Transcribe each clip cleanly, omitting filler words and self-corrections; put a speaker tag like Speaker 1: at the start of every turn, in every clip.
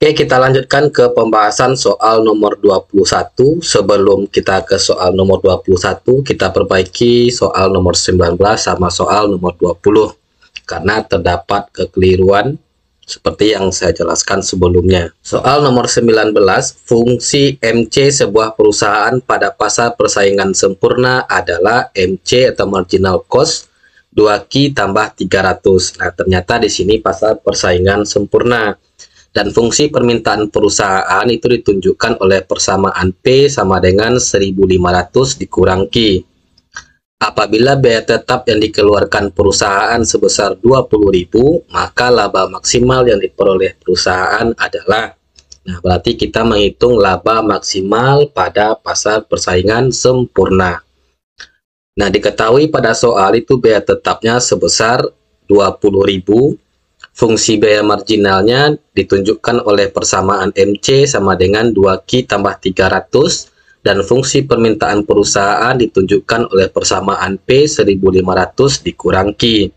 Speaker 1: Oke, kita lanjutkan ke pembahasan soal nomor 21. Sebelum kita ke soal nomor 21, kita perbaiki soal nomor 19 sama soal nomor 20. Karena terdapat kekeliruan seperti yang saya jelaskan sebelumnya. Soal nomor 19, fungsi MC sebuah perusahaan pada pasar persaingan sempurna adalah MC atau marginal cost 2Q tambah 300. Nah, ternyata di sini pasar persaingan sempurna. Dan fungsi permintaan perusahaan itu ditunjukkan oleh persamaan P sama dengan 1.500 dikurang Q. Apabila biaya tetap yang dikeluarkan perusahaan sebesar 20.000, maka laba maksimal yang diperoleh perusahaan adalah, nah berarti kita menghitung laba maksimal pada pasar persaingan sempurna. Nah, diketahui pada soal itu biaya tetapnya sebesar 20.000. Fungsi biaya marginalnya ditunjukkan oleh persamaan MC sama dengan 2Q tambah 300 dan fungsi permintaan perusahaan ditunjukkan oleh persamaan P 1.500 dikurang Q.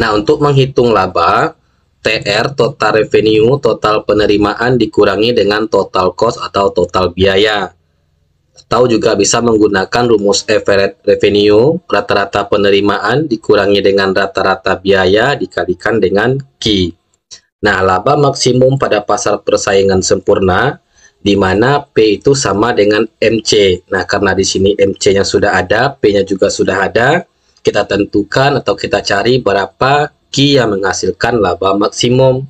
Speaker 1: Nah, untuk menghitung laba, TR total revenue, total penerimaan dikurangi dengan total cost atau total biaya. Atau juga bisa menggunakan rumus average revenue, rata-rata penerimaan dikurangi dengan rata-rata biaya dikalikan dengan Q. Nah, laba maksimum pada pasar persaingan sempurna, di mana P itu sama dengan MC. Nah, karena di sini MC-nya sudah ada, P-nya juga sudah ada, kita tentukan atau kita cari berapa Q yang menghasilkan laba maksimum.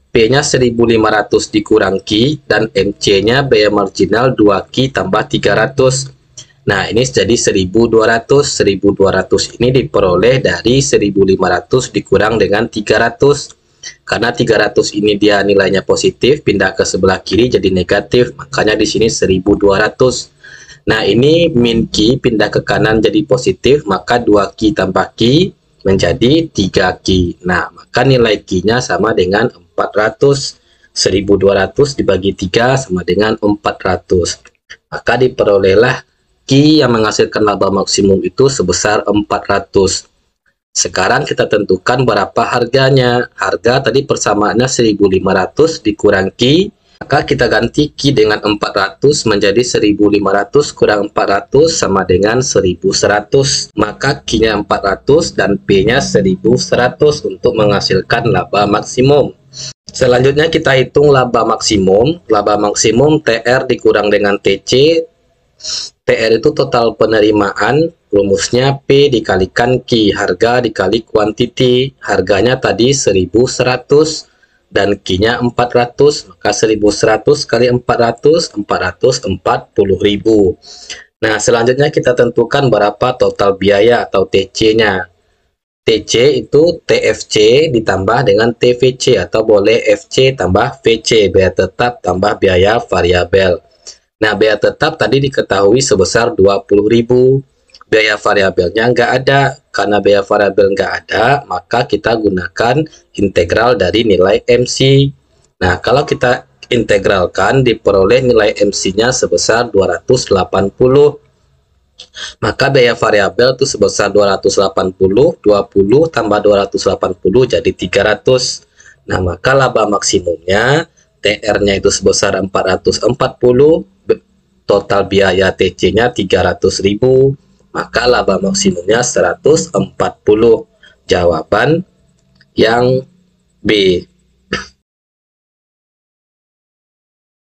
Speaker 1: P-nya 1.500 dikurang Q dan MC-nya biaya marginal 2Q tambah 300. Nah, ini jadi 1.200. 1.200 ini diperoleh dari 1.500 dikurang dengan 300. Karena 300 ini dia nilainya positif, pindah ke sebelah kiri jadi negatif, makanya di sini 1.200. Nah, ini min Q pindah ke kanan jadi positif, maka 2Q tambah Q menjadi 3Q. Nah, maka nilai Q-nya sama dengan 400. 1.200 dibagi 3 sama dengan 400. Maka diperolehlah Q yang menghasilkan laba maksimum itu sebesar 400. Sekarang kita tentukan berapa harganya. Harga tadi persamaannya 1.500 dikurang Q. Maka kita ganti Q dengan 400 menjadi 1.500 kurang 400 sama dengan 1.100. Maka Q-nya 400 dan P-nya 1.100 untuk menghasilkan laba maksimum. Selanjutnya kita hitung laba maksimum. Laba maksimum TR dikurang dengan TC. TR itu total penerimaan. Rumusnya P dikalikan Q. Harga dikali kuantiti. Harganya tadi 1.100. Dan Q-nya 400, maka 1.100 kali 400, 440.000. Nah, selanjutnya kita tentukan berapa total biaya atau TC-nya. TC itu TFC ditambah dengan TVC atau boleh FC tambah VC, biaya tetap tambah biaya variabel. Nah, biaya tetap tadi diketahui sebesar 20.000. Biaya variabelnya nggak ada. Karena biaya variabel nggak ada, maka kita gunakan integral dari nilai MC. Nah, kalau kita integralkan, diperoleh nilai MC-nya sebesar 280. Maka biaya variabel itu sebesar 280, 20 tambah 280 jadi 300. Nah, maka laba maksimumnya, TR-nya itu sebesar 440, total biaya TC-nya 300.000. Maka laba maksimumnya 140. Jawaban yang B.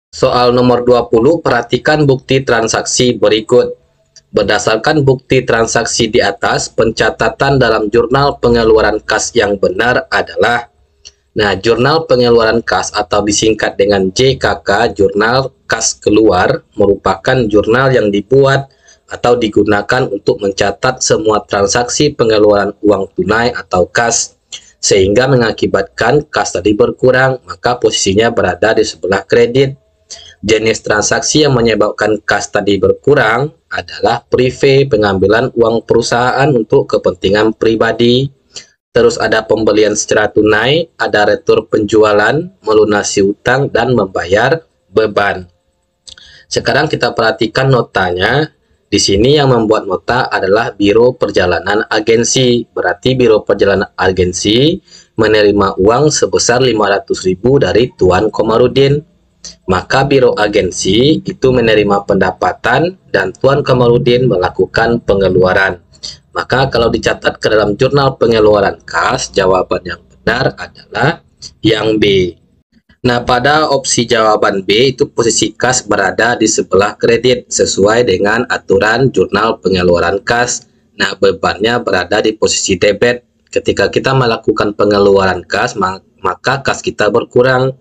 Speaker 1: Soal nomor 20, perhatikan bukti transaksi berikut. Berdasarkan bukti transaksi di atas, pencatatan dalam jurnal pengeluaran kas yang benar adalah, nah, jurnal pengeluaran kas atau disingkat dengan JKK, jurnal kas keluar, merupakan jurnal yang dibuat atau digunakan untuk mencatat semua transaksi pengeluaran uang tunai atau kas, sehingga mengakibatkan kas tadi berkurang, maka posisinya berada di sebelah kredit. Jenis transaksi yang menyebabkan kas tadi berkurang adalah prive, pengambilan uang perusahaan untuk kepentingan pribadi. Terus ada pembelian secara tunai, ada retur penjualan, melunasi utang, dan membayar beban. Sekarang kita perhatikan notanya. Di sini yang membuat nota adalah Biro Perjalanan Agensi. Berarti Biro Perjalanan Agensi menerima uang sebesar 500.000 dari Tuan Komarudin. Maka Biro Agensi itu menerima pendapatan dan Tuan Komarudin melakukan pengeluaran. Maka kalau dicatat ke dalam jurnal pengeluaran kas, jawaban yang benar adalah yang B. Nah, pada opsi jawaban B itu posisi kas berada di sebelah kredit sesuai dengan aturan jurnal pengeluaran kas. Nah, bebannya berada di posisi debit. Ketika kita melakukan pengeluaran kas, maka kas kita berkurang.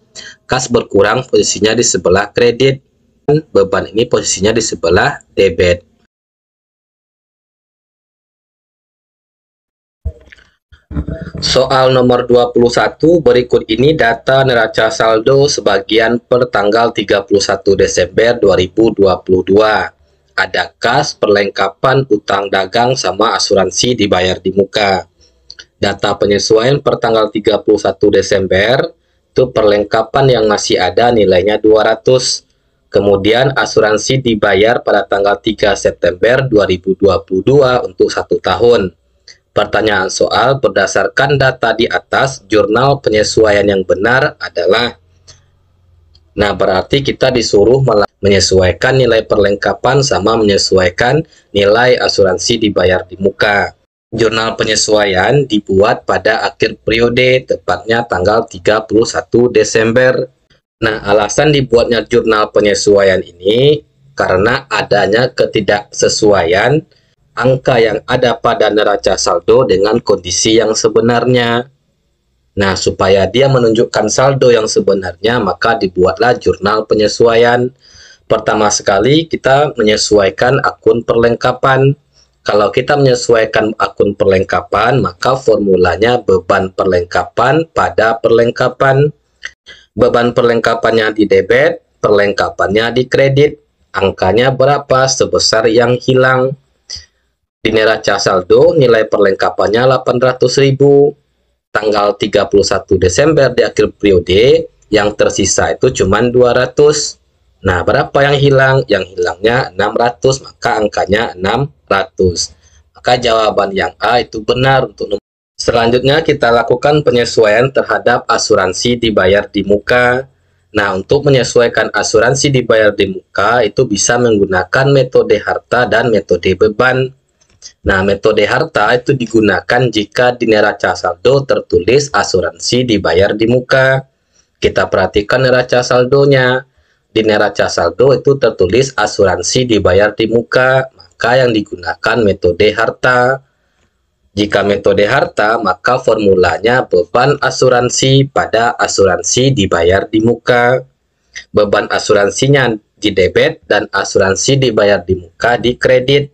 Speaker 1: Kas berkurang posisinya di sebelah kredit. Beban ini posisinya di sebelah debit. Soal nomor 21, berikut ini data neraca saldo sebagian per tanggal 31 Desember 2022. Ada kas, perlengkapan, utang dagang, sama asuransi dibayar di muka. Data penyesuaian per tanggal 31 Desember, itu perlengkapan yang masih ada nilainya 200. Kemudian asuransi dibayar pada tanggal 3 September 2022 untuk 1 tahun. Pertanyaan soal berdasarkan data di atas, jurnal penyesuaian yang benar adalah. Nah, berarti kita disuruh menyesuaikan nilai perlengkapan sama menyesuaikan nilai asuransi dibayar di muka. Jurnal penyesuaian dibuat pada akhir periode, tepatnya tanggal 31 Desember. Nah, alasan dibuatnya jurnal penyesuaian ini karena adanya ketidaksesuaian angka yang ada pada neraca saldo dengan kondisi yang sebenarnya. Nah, supaya dia menunjukkan saldo yang sebenarnya, maka dibuatlah jurnal penyesuaian. Pertama sekali, kita menyesuaikan akun perlengkapan. Kalau kita menyesuaikan akun perlengkapan, maka formulanya beban perlengkapan pada perlengkapan. Beban perlengkapannya di debit, perlengkapannya di kredit. Angkanya berapa sebesar yang hilang. Di neraca saldo, nilai perlengkapannya 800.000. Tanggal 31 Desember di akhir periode, yang tersisa itu cuma 200. Nah, berapa yang hilang? Yang hilangnya 600, maka angkanya 600. Maka jawaban yang A itu benar untuk nomor. Selanjutnya kita lakukan penyesuaian terhadap asuransi dibayar di muka. Nah, untuk menyesuaikan asuransi dibayar di muka itu bisa menggunakan metode harta dan metode beban. Nah, metode harta itu digunakan jika di neraca saldo tertulis asuransi dibayar di muka. Kita perhatikan neraca saldonya. Di neraca saldo itu tertulis asuransi dibayar di muka, maka yang digunakan metode harta. Jika metode harta, maka formulanya beban asuransi pada asuransi dibayar di muka. Beban asuransinya di debit dan asuransi dibayar di muka di kredit.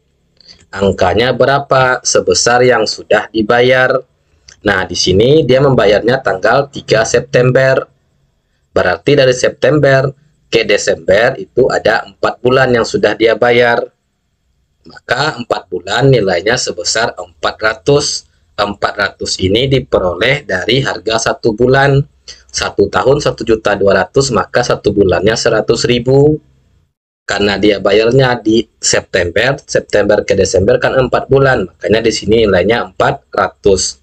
Speaker 1: Angkanya berapa? Sebesar yang sudah dibayar. Nah, di sini dia membayarnya tanggal 3 September. Berarti dari September ke Desember itu ada 4 bulan yang sudah dia bayar. Maka 4 bulan nilainya sebesar 400. 400 ini diperoleh dari harga 1 bulan. 1 tahun 1.200.000, maka 1 bulannya 100.000. Karena dia bayarnya di September ke Desember kan 4 bulan, makanya di sini nilainya 400.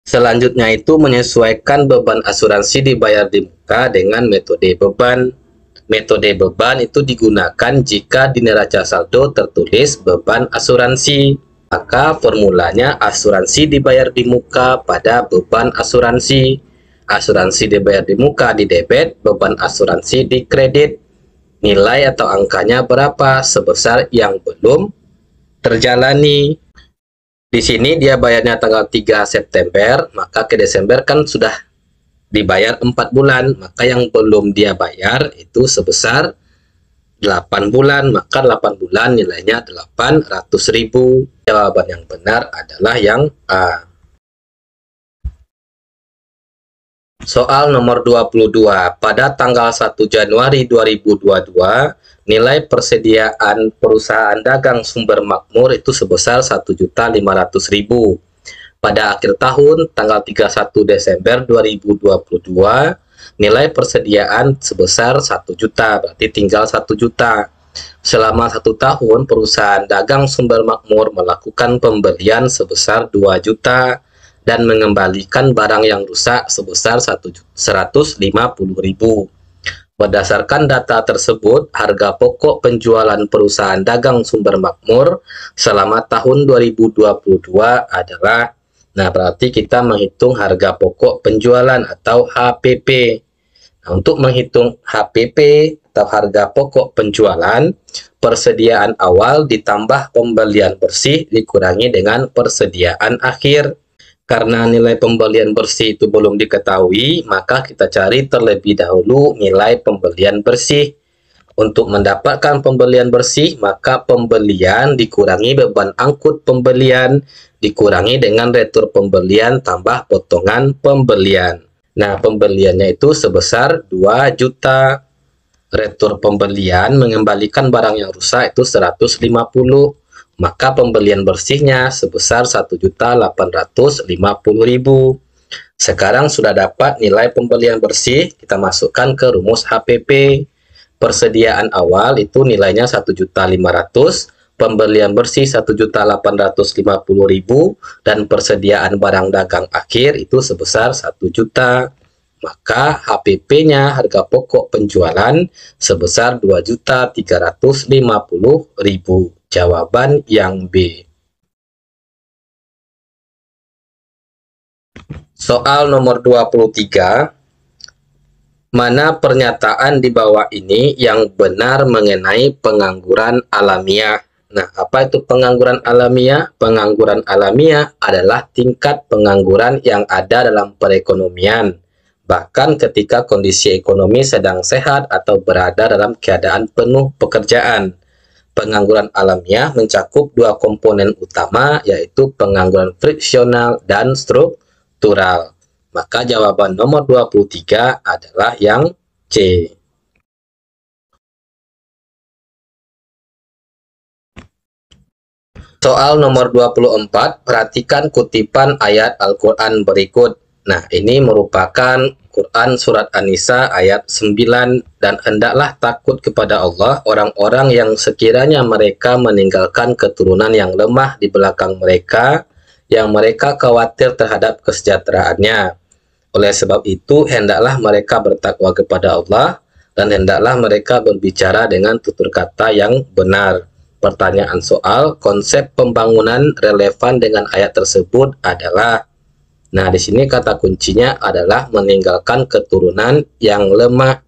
Speaker 1: Selanjutnya itu menyesuaikan beban asuransi dibayar di muka dengan metode beban. Metode beban itu digunakan jika di neraca saldo tertulis beban asuransi. Maka formulanya asuransi dibayar di muka pada beban asuransi. Asuransi dibayar di muka di debit, beban asuransi di kredit. Nilai atau angkanya berapa sebesar yang belum terjalani. Di sini dia bayarnya tanggal 3 September, maka ke Desember kan sudah dibayar 4 bulan, maka yang belum dia bayar itu sebesar 8 bulan, maka 8 bulan nilainya 800.000. Jawaban yang benar adalah yang A. Soal nomor 22, pada tanggal 1 Januari 2022, nilai persediaan perusahaan dagang Sumber Makmur itu sebesar 1.500.000. Pada akhir tahun, tanggal 31 Desember 2022, nilai persediaan sebesar 1 juta, berarti tinggal 1 juta. Selama 1 tahun, perusahaan dagang Sumber Makmur melakukan pembelian sebesar 2 juta. dan mengembalikan barang yang rusak sebesar 150.000. Berdasarkan data tersebut, harga pokok penjualan perusahaan dagang Sumber Makmur selama tahun 2022 adalah, nah berarti kita menghitung harga pokok penjualan atau HPP. Nah, untuk menghitung HPP atau harga pokok penjualan, persediaan awal ditambah pembelian bersih dikurangi dengan persediaan akhir. Karena nilai pembelian bersih itu belum diketahui, maka kita cari terlebih dahulu nilai pembelian bersih. Untuk mendapatkan pembelian bersih, maka pembelian dikurangi beban angkut pembelian, dikurangi dengan retur pembelian tambah potongan pembelian. Nah, pembeliannya itu sebesar 2 juta. Retur pembelian mengembalikan barang yang rusak itu 150. Maka pembelian bersihnya sebesar 1.850.000. Sekarang sudah dapat nilai pembelian bersih, kita masukkan ke rumus HPP. Persediaan awal itu nilainya 1.500.000, pembelian bersih 1.850.000, dan persediaan barang dagang akhir itu sebesar 1 juta. Maka HPP-nya, harga pokok penjualan, sebesar 2.350.000. Jawaban yang B. Soal nomor 23. Mana pernyataan di bawah ini yang benar mengenai pengangguran alamiah? Nah, apa itu pengangguran alamiah? Pengangguran alamiah adalah tingkat pengangguran yang ada dalam perekonomian, bahkan ketika kondisi ekonomi sedang sehat atau berada dalam keadaan penuh pekerjaan. Pengangguran alamiah mencakup 2 komponen utama, yaitu pengangguran friksional dan struktural. Maka jawaban nomor 23 adalah yang C. Soal nomor 24, perhatikan kutipan ayat Al-Quran berikut. Nah, ini merupakan Quran Surat An-Nisa ayat 9, dan hendaklah takut kepada Allah orang-orang yang sekiranya mereka meninggalkan keturunan yang lemah di belakang mereka, yang mereka khawatir terhadap kesejahteraannya. Oleh sebab itu, hendaklah mereka bertakwa kepada Allah, dan hendaklah mereka berbicara dengan tutur kata yang benar. Pertanyaan soal, konsep pembangunan relevan dengan ayat tersebut adalah, nah di sini kata kuncinya adalah meninggalkan keturunan yang lemah.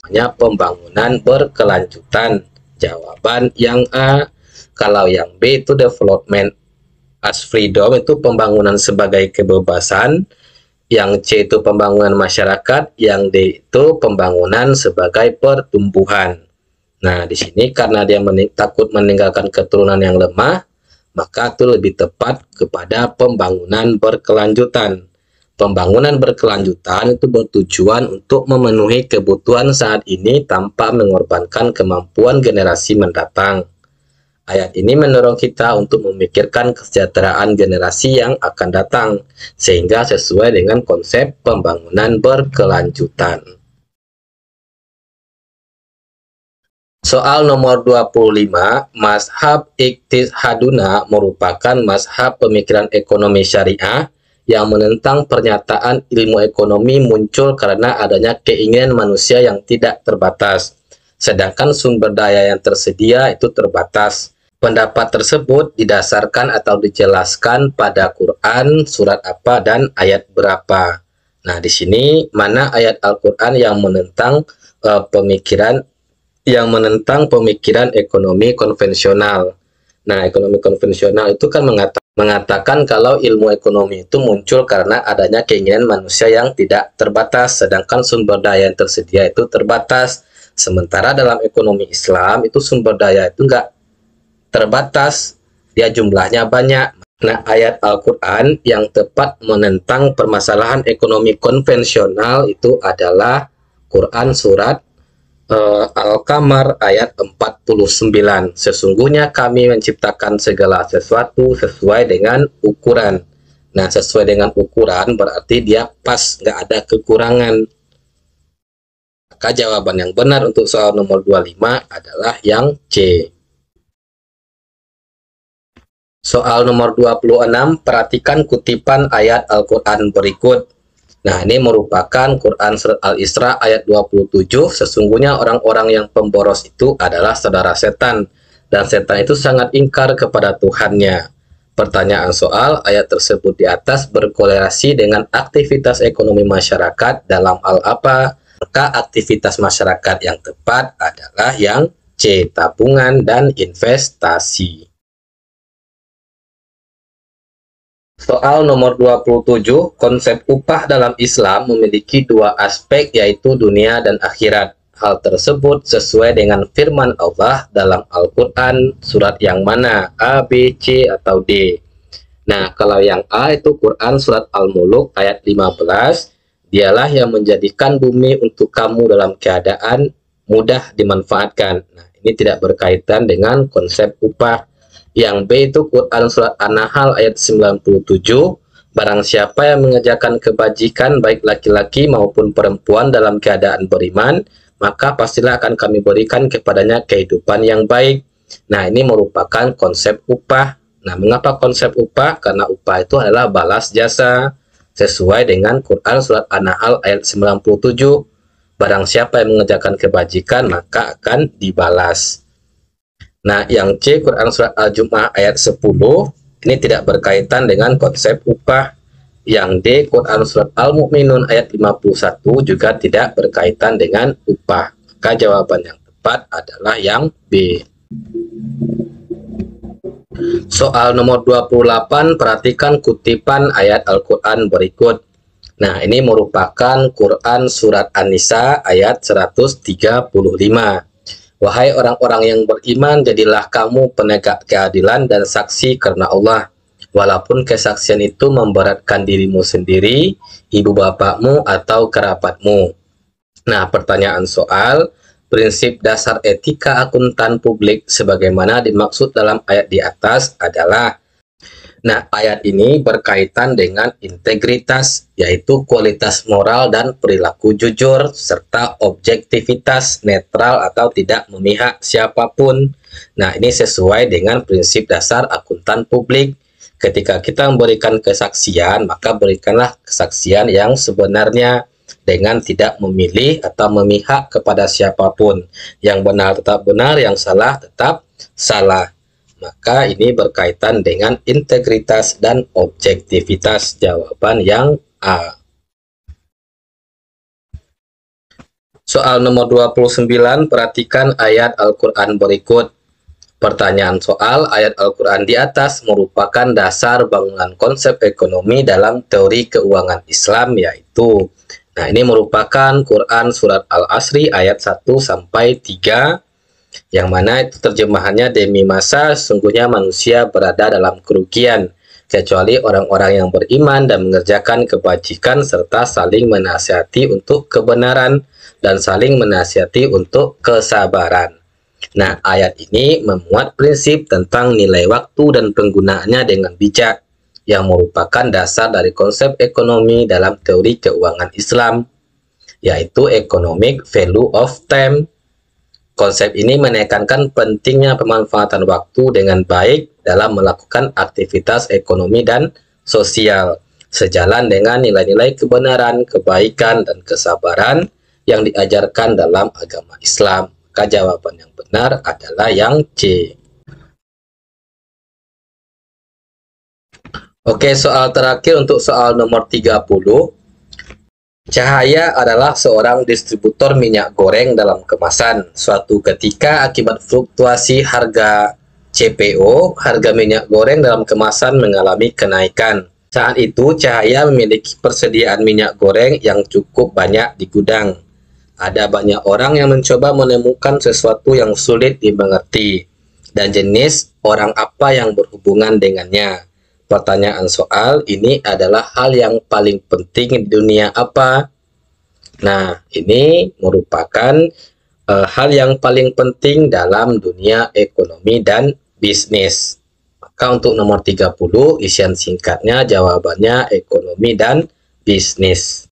Speaker 1: Hanya pembangunan berkelanjutan. Jawaban yang A. Kalau yang B itu development as freedom, itu pembangunan sebagai kebebasan. Yang C itu pembangunan masyarakat, yang D itu pembangunan sebagai pertumbuhan. Nah, di sini karena dia takut meninggalkan keturunan yang lemah, maka itu lebih tepat kepada pembangunan berkelanjutan. Pembangunan berkelanjutan itu bertujuan untuk memenuhi kebutuhan saat ini tanpa mengorbankan kemampuan generasi mendatang. Ayat ini mendorong kita untuk memikirkan kesejahteraan generasi yang akan datang, sehingga sesuai dengan konsep pembangunan berkelanjutan. Soal nomor 25, mazhab Iqtishaduna merupakan mazhab pemikiran ekonomi syariah yang menentang pernyataan ilmu ekonomi muncul karena adanya keinginan manusia yang tidak terbatas, sedangkan sumber daya yang tersedia itu terbatas. Pendapat tersebut didasarkan atau dijelaskan pada Quran, surat apa dan ayat berapa. Nah, di sini mana ayat Al-Quran yang menentang pemikiran ekonomi konvensional. Nah, ekonomi konvensional itu kan mengatakan kalau ilmu ekonomi itu muncul karena adanya keinginan manusia yang tidak terbatas, sedangkan sumber daya yang tersedia itu terbatas. Sementara dalam ekonomi Islam itu sumber daya itu enggak terbatas, dia jumlahnya banyak. Nah, ayat Al-Quran yang tepat menentang permasalahan ekonomi konvensional itu adalah Quran surat Al-Qamar ayat 49. Sesungguhnya kami menciptakan segala sesuatu sesuai dengan ukuran. Nah, sesuai dengan ukuran berarti dia pas, nggak ada kekurangan. Maka jawaban yang benar untuk soal nomor 25 adalah yang C. Soal nomor 26, perhatikan kutipan ayat Al-Quran berikut. Nah, ini merupakan Quran Surat Al-Isra ayat 27. Sesungguhnya orang-orang yang pemboros itu adalah saudara setan. Dan setan itu sangat ingkar kepada Tuhannya. Pertanyaan soal, ayat tersebut di atas berkorelasi dengan aktivitas ekonomi masyarakat dalam hal apa? Maka aktivitas masyarakat yang tepat adalah yang C, tabungan dan investasi. Soal nomor 27, konsep upah dalam Islam memiliki dua aspek yaitu dunia dan akhirat. Hal tersebut sesuai dengan firman Allah dalam Al-Quran, surat yang mana? A, B, C, atau D? Nah, kalau yang A itu Quran surat Al-Muluk ayat 15, dialah yang menjadikan bumi untuk kamu dalam keadaan mudah dimanfaatkan. Nah, ini tidak berkaitan dengan konsep upah. Yang B itu Quran surat An-Nahl ayat 97, barang siapa yang mengerjakan kebajikan baik laki-laki maupun perempuan dalam keadaan beriman, maka pastilah akan kami berikan kepadanya kehidupan yang baik. Nah, ini merupakan konsep upah. Nah, mengapa konsep upah? Karena upah itu adalah balas jasa. Sesuai dengan Quran surat An-Nahl ayat 97, barang siapa yang mengerjakan kebajikan maka akan dibalas. Nah, yang C Quran surat Al-Jumu'ah ayat 10, ini tidak berkaitan dengan konsep upah. Yang D Quran surat Al-Mu'minun ayat 51 juga tidak berkaitan dengan upah. Maka jawaban yang tepat adalah yang B. Soal nomor 28, perhatikan kutipan ayat Al-Quran berikut. Nah, ini merupakan Quran surat An-Nisa ayat 135. Wahai orang-orang yang beriman, jadilah kamu penegak keadilan dan saksi karena Allah. Walaupun kesaksian itu memberatkan dirimu sendiri, ibu bapakmu, atau kerabatmu. Nah, pertanyaan soal, prinsip dasar etika akuntan publik sebagaimana dimaksud dalam ayat di atas adalah. Nah, ayat ini berkaitan dengan integritas, yaitu kualitas moral dan perilaku jujur, serta objektivitas, netral atau tidak memihak siapapun. Nah, ini sesuai dengan prinsip dasar akuntan publik. Ketika kita memberikan kesaksian, maka berikanlah kesaksian yang sebenarnya dengan tidak memilih atau memihak kepada siapapun. Yang benar tetap benar, yang salah tetap salah. Maka ini berkaitan dengan integritas dan objektivitas. Jawaban yang A. Soal nomor 29, perhatikan ayat Al-Quran berikut. Pertanyaan soal, ayat Al-Quran di atas merupakan dasar bangunan konsep ekonomi dalam teori keuangan Islam, yaitu. Nah, ini merupakan Quran surat Al-Asri ayat 1-3, yang mana itu terjemahannya, demi masa sesungguhnya manusia berada dalam kerugian kecuali orang-orang yang beriman dan mengerjakan kebajikan serta saling menasihati untuk kebenaran dan saling menasihati untuk kesabaran. Nah, ayat ini memuat prinsip tentang nilai waktu dan penggunaannya dengan bijak yang merupakan dasar dari konsep ekonomi dalam teori keuangan Islam, yaitu economic value of time. Konsep ini menekankan pentingnya pemanfaatan waktu dengan baik dalam melakukan aktivitas ekonomi dan sosial, sejalan dengan nilai-nilai kebenaran, kebaikan, dan kesabaran yang diajarkan dalam agama Islam. Maka jawaban yang benar adalah yang C. Oke, soal terakhir untuk soal nomor 30. Cahaya adalah seorang distributor minyak goreng dalam kemasan. Suatu ketika akibat fluktuasi harga CPO, harga minyak goreng dalam kemasan mengalami kenaikan. Saat itu Cahaya memiliki persediaan minyak goreng yang cukup banyak di gudang. Ada banyak orang yang mencoba menemukan sesuatu yang sulit dimengerti dan jenis orang apa yang berhubungan dengannya. Pertanyaan soal ini adalah hal yang paling penting di dunia apa? Nah, ini merupakan hal yang paling penting dalam dunia ekonomi dan bisnis. Maka untuk nomor 30, isian singkatnya jawabannya ekonomi dan bisnis.